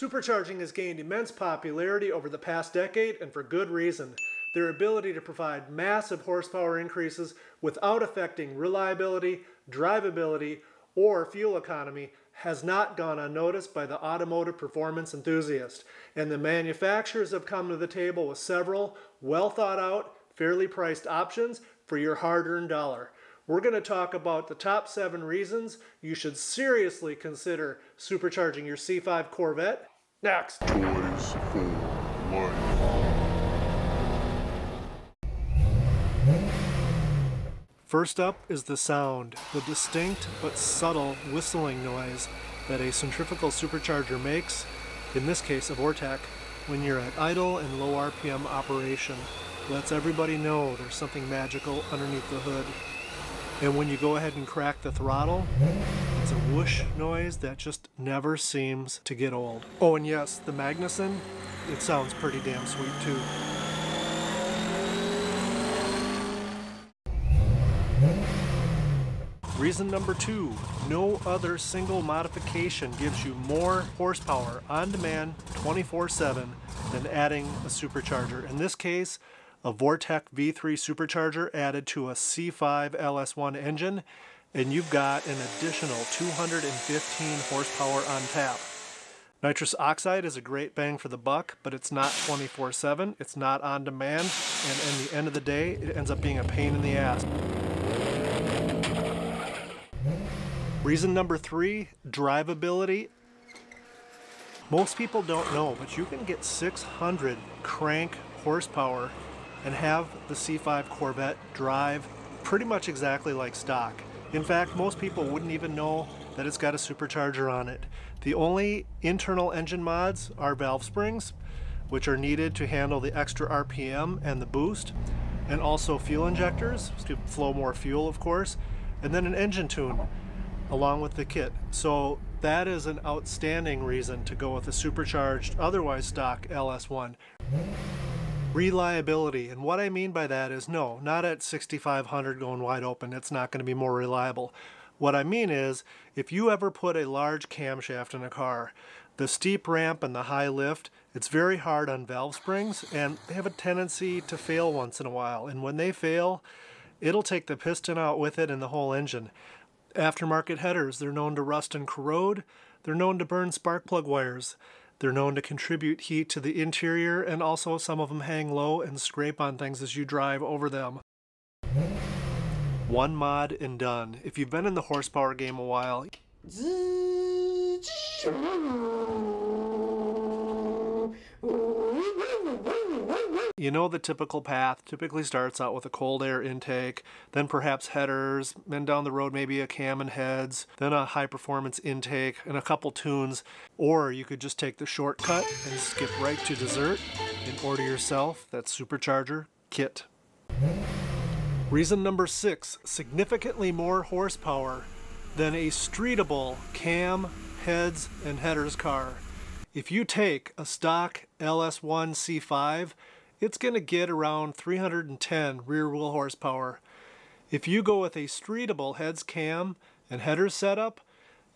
Supercharging has gained immense popularity over the past decade, and for good reason. Their ability to provide massive horsepower increases without affecting reliability, drivability, or fuel economy has not gone unnoticed by the automotive performance enthusiast, and the manufacturers have come to the table with several well thought out, fairly priced options for your hard-earned dollar. We're going to talk about the top 7 reasons you should seriously consider supercharging your C5 Corvette next. Toys for Life. First up is the sound, the distinct but subtle whistling noise that a centrifugal supercharger makes, in this case a Vortec, when you're at idle and low RPM operation. Lets everybody know there's something magical underneath the hood. And when you go ahead and crack the throttle, it's a whoosh noise that just never seems to get old. Oh, and yes, the Magnuson, it sounds pretty damn sweet too. Reason number 2, no other single modification gives you more horsepower on demand 24/7 than adding a supercharger. In this case, a Vortec V3 supercharger added to a C5 LS1 engine, and you've got an additional 215 horsepower on tap. Nitrous oxide is a great bang for the buck, but it's not 24/7, it's not on demand, and in the end of the day, it ends up being a pain in the ass. Reason number 3, drivability. Most people don't know, but you can get 600 crank horsepower and have the C5 Corvette drive pretty much exactly like stock. In fact, most people wouldn't even know that it's got a supercharger on it. The only internal engine mods are valve springs, which are needed to handle the extra RPM and the boost, and also fuel injectors to flow more fuel, of course, and then an engine tune along with the kit. So that is an outstanding reason to go with a supercharged, otherwise stock LS1. Reliability, and what I mean by that is no, not at 6,500 going wide open, it's not going to be more reliable. What I mean is, if you ever put a large camshaft in a car, the steep ramp and the high lift, it's very hard on valve springs, and they have a tendency to fail once in a while, and when they fail, it'll take the piston out with it and the whole engine. Aftermarket headers, they're known to rust and corrode, they're known to burn spark plug wires, they're known to contribute heat to the interior, and also some of them hang low and scrape on things as you drive over them. One mod and done. If you've been in the horsepower game a while, you know the typical path typically starts out with a cold air intake, then perhaps headers, then down the road maybe a cam and heads, then a high performance intake and a couple tunes, or you could just take the shortcut and skip right to dessert and order yourself that supercharger kit. Reason number 6, significantly more horsepower than a streetable cam, heads, and headers car. If you take a stock LS1 C5, it's going to get around 310 rear wheel horsepower. If you go with a streetable heads, cam, and headers setup,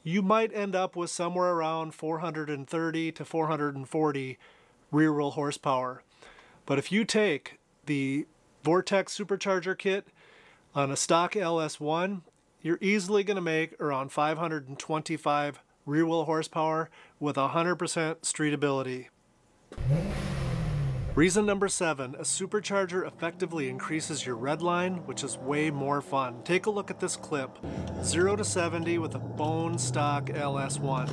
you might end up with somewhere around 430 to 440 rear wheel horsepower. But if you take the Vortec supercharger kit on a stock LS1, you're easily going to make around 525 rear wheel horsepower with 100% streetability. Reason number 7, a supercharger effectively increases your red line, which is way more fun. Take a look at this clip, 0 to 70 with a bone stock LS1.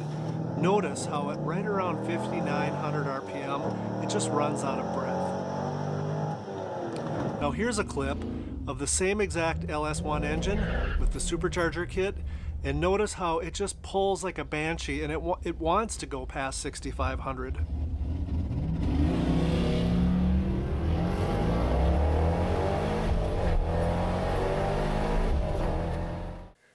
Notice how at right around 5,900 RPM, it just runs out of breath. Now here's a clip of the same exact LS1 engine with the supercharger kit, and notice how it just pulls like a banshee, and it wants to go past 6,500.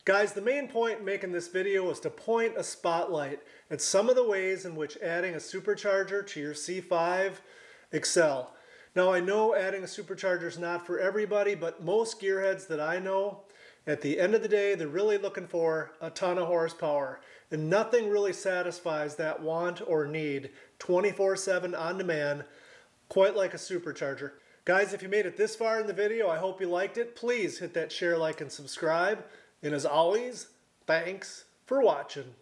Guys, the main point in making this video is to point a spotlight at some of the ways in which adding a supercharger to your C5 excel. Now I know adding a supercharger is not for everybody, but most gearheads that I know At the end of the day, they're really looking for a ton of horsepower, and nothing really satisfies that want or need 24/7 on demand quite like a supercharger. Guys, if you made it this far in the video, I hope you liked it. Please hit that share, like, and subscribe. And as always, thanks for watching.